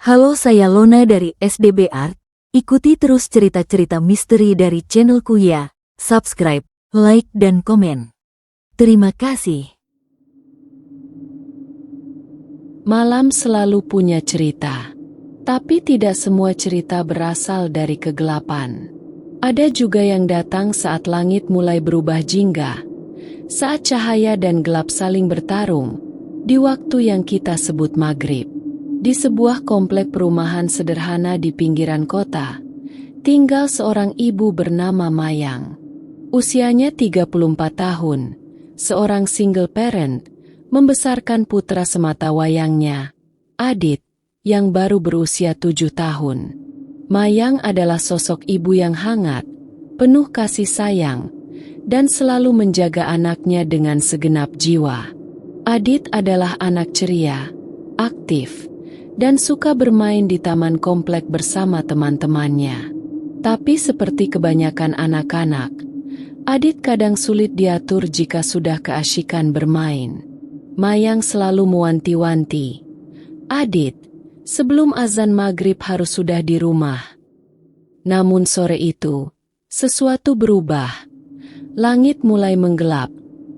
Halo, saya Lona dari SDB Art. Ikuti terus cerita-cerita misteri dari channelku ya. Subscribe, like, dan komen. Terima kasih. Malam selalu punya cerita. Tapi tidak semua cerita berasal dari kegelapan. Ada juga yang datang saat langit mulai berubah jingga. Saat cahaya dan gelap saling bertarung. Di waktu yang kita sebut maghrib. Di sebuah komplek perumahan sederhana di pinggiran kota, tinggal seorang ibu bernama Mayang. Usianya 34 tahun, seorang single parent, membesarkan putra semata wayangnya, Adit, yang baru berusia 7 tahun. Mayang adalah sosok ibu yang hangat, penuh kasih sayang, dan selalu menjaga anaknya dengan segenap jiwa. Adit adalah anak ceria, aktif, dan suka bermain di taman komplek bersama teman-temannya. Tapi seperti kebanyakan anak-anak, Adit kadang sulit diatur jika sudah keasyikan bermain. Mayang selalu mewanti-wanti, "Adit, sebelum azan maghrib harus sudah di rumah." Namun sore itu, sesuatu berubah. Langit mulai menggelap,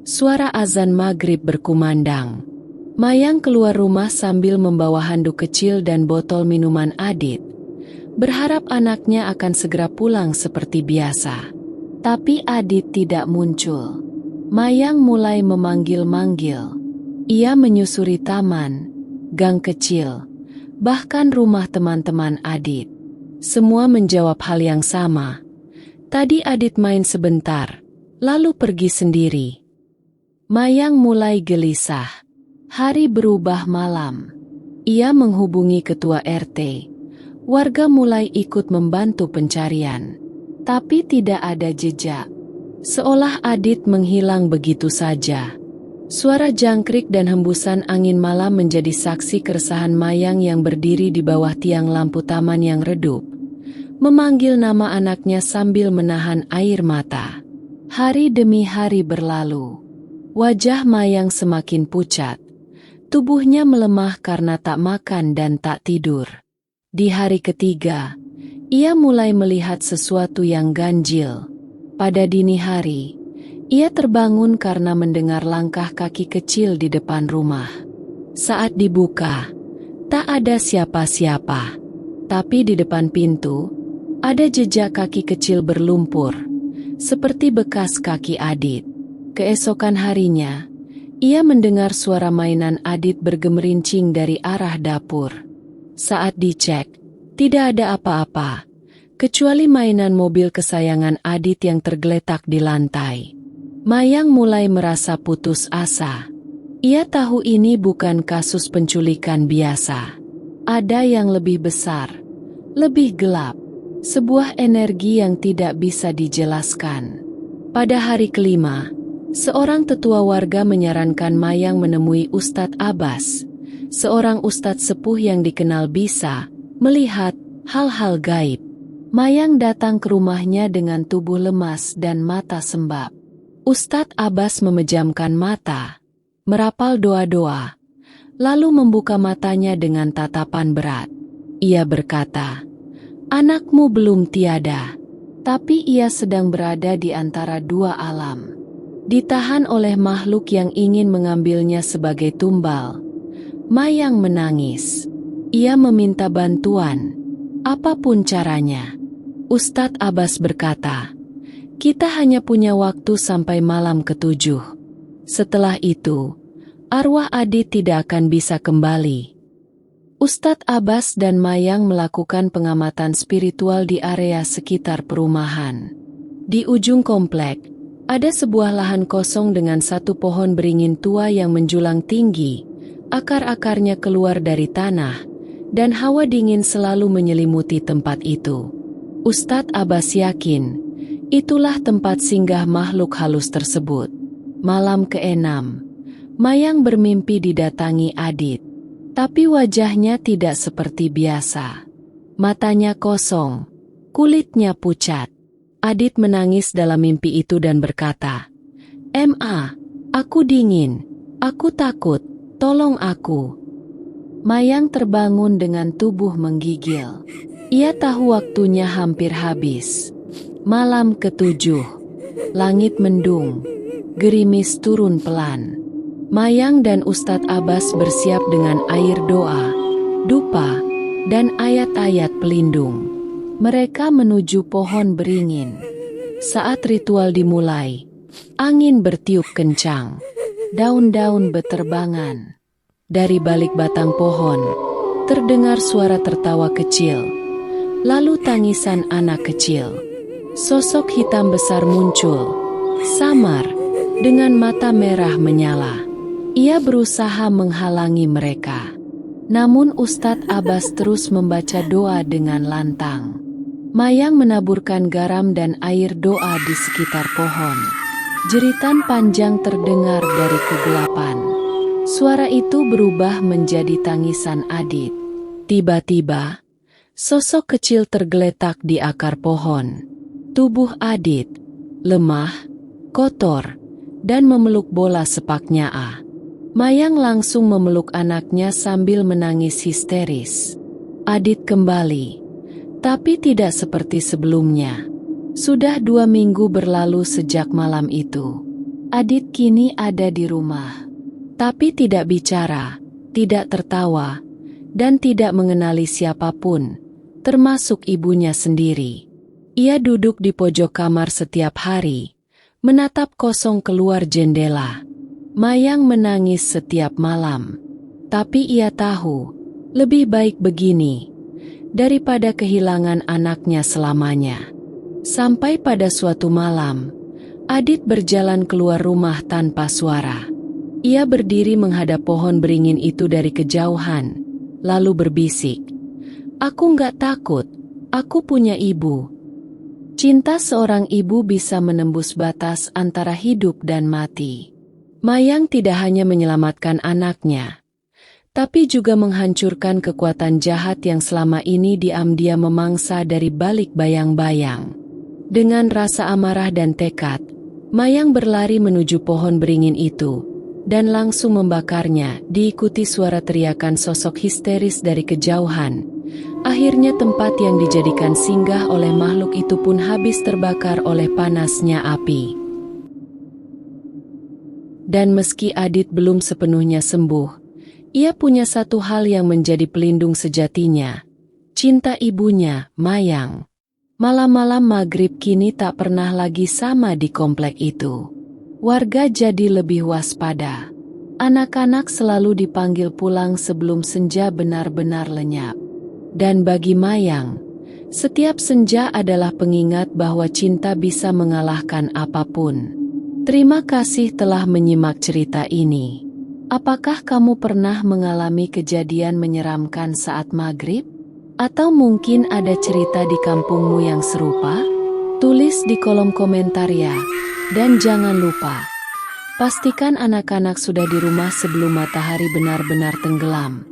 suara azan maghrib berkumandang. Mayang keluar rumah sambil membawa handuk kecil dan botol minuman Adit, berharap anaknya akan segera pulang seperti biasa. Tapi Adit tidak muncul. Mayang mulai memanggil-manggil. Ia menyusuri taman, gang kecil, bahkan rumah teman-teman Adit. Semua menjawab hal yang sama. Tadi Adit main sebentar, lalu pergi sendiri. Mayang mulai gelisah. Hari berubah malam. Ia menghubungi ketua RT. Warga mulai ikut membantu pencarian. Tapi tidak ada jejak. Seolah Adit menghilang begitu saja. Suara jangkrik dan hembusan angin malam menjadi saksi keresahan Mayang yang berdiri di bawah tiang lampu taman yang redup. Memanggil nama anaknya sambil menahan air mata. Hari demi hari berlalu. Wajah Mayang semakin pucat. Tubuhnya melemah karena tak makan dan tak tidur. Di hari ketiga, ia mulai melihat sesuatu yang ganjil. Pada dini hari, ia terbangun karena mendengar langkah kaki kecil di depan rumah. Saat dibuka, tak ada siapa-siapa. Tapi di depan pintu, ada jejak kaki kecil berlumpur, seperti bekas kaki Adit. Keesokan harinya, ia mendengar suara mainan Adit bergemerincing dari arah dapur. Saat dicek, tidak ada apa-apa, kecuali mainan mobil kesayangan Adit yang tergeletak di lantai. Mayang mulai merasa putus asa. Ia tahu ini bukan kasus penculikan biasa. Ada yang lebih besar, lebih gelap, sebuah energi yang tidak bisa dijelaskan. Pada hari kelima, seorang tetua warga menyarankan Mayang menemui Ustadz Abbas, seorang ustadz sepuh yang dikenal bisa melihat hal-hal gaib. Mayang datang ke rumahnya dengan tubuh lemas dan mata sembab. Ustadz Abbas memejamkan mata, merapal doa-doa, lalu membuka matanya dengan tatapan berat. Ia berkata, "Anakmu belum tiada, tapi ia sedang berada di antara dua alam. Ditahan oleh makhluk yang ingin mengambilnya sebagai tumbal." Mayang menangis. Ia meminta bantuan, apapun caranya. Ustadz Abbas berkata, "Kita hanya punya waktu sampai malam ke-7. Setelah itu, arwah Adit tidak akan bisa kembali." Ustadz Abbas dan Mayang melakukan pengamatan spiritual di area sekitar perumahan. Di ujung komplek, ada sebuah lahan kosong dengan satu pohon beringin tua yang menjulang tinggi, akar-akarnya keluar dari tanah, dan hawa dingin selalu menyelimuti tempat itu. Ustadz Abbas yakin, itulah tempat singgah makhluk halus tersebut. Malam ke-6, Mayang bermimpi didatangi Adit, tapi wajahnya tidak seperti biasa. Matanya kosong, kulitnya pucat. Adit menangis dalam mimpi itu dan berkata, "Ma, aku dingin, aku takut, tolong aku." Mayang terbangun dengan tubuh menggigil. Ia tahu waktunya hampir habis. Malam ketujuh. Langit mendung. Gerimis turun pelan. Mayang dan Ustadz Abbas bersiap dengan air doa, dupa, dan ayat-ayat pelindung. Mereka menuju pohon beringin. Saat ritual dimulai, angin bertiup kencang. Daun-daun beterbangan. Dari balik batang pohon, terdengar suara tertawa kecil. Lalu tangisan anak kecil. Sosok hitam besar muncul. Samar, dengan mata merah menyala. Ia berusaha menghalangi mereka. Namun Ustadz Abbas terus membaca doa dengan lantang. Mayang menaburkan garam dan air doa di sekitar pohon. Jeritan panjang terdengar dari kegelapan. Suara itu berubah menjadi tangisan Adit. Tiba-tiba, sosok kecil tergeletak di akar pohon. Tubuh Adit, lemah, kotor, dan memeluk bola sepaknya. Mayang langsung memeluk anaknya sambil menangis histeris. Adit kembali, tapi tidak seperti sebelumnya. Sudah 2 minggu berlalu sejak malam itu. Adit kini ada di rumah, tapi tidak bicara, tidak tertawa, dan tidak mengenali siapapun, termasuk ibunya sendiri. Ia duduk di pojok kamar setiap hari, menatap kosong keluar jendela. Mayang menangis setiap malam, tapi ia tahu, lebih baik begini, daripada kehilangan anaknya selamanya. Sampai pada suatu malam, Adit berjalan keluar rumah tanpa suara. Ia berdiri menghadap pohon beringin itu dari kejauhan, lalu berbisik, "Aku nggak takut, aku punya ibu." Cinta seorang ibu bisa menembus batas antara hidup dan mati. Mayang tidak hanya menyelamatkan anaknya, tapi juga menghancurkan kekuatan jahat yang selama ini diam-diam memangsa dari balik bayang-bayang. Dengan rasa amarah dan tekad, Mayang berlari menuju pohon beringin itu, dan langsung membakarnya, diikuti suara teriakan sosok histeris dari kejauhan. Akhirnya tempat yang dijadikan singgah oleh makhluk itu pun habis terbakar oleh panasnya api. Dan meski Adit belum sepenuhnya sembuh, ia punya satu hal yang menjadi pelindung sejatinya, cinta ibunya, Mayang. Malam-malam maghrib kini tak pernah lagi sama di komplek itu. Warga jadi lebih waspada. Anak-anak selalu dipanggil pulang sebelum senja benar-benar lenyap. Dan bagi Mayang, setiap senja adalah pengingat bahwa cinta bisa mengalahkan apapun. Terima kasih telah menyimak cerita ini. Apakah kamu pernah mengalami kejadian menyeramkan saat maghrib? Atau mungkin ada cerita di kampungmu yang serupa? Tulis di kolom komentar ya. Dan jangan lupa, pastikan anak-anak sudah di rumah sebelum matahari benar-benar tenggelam.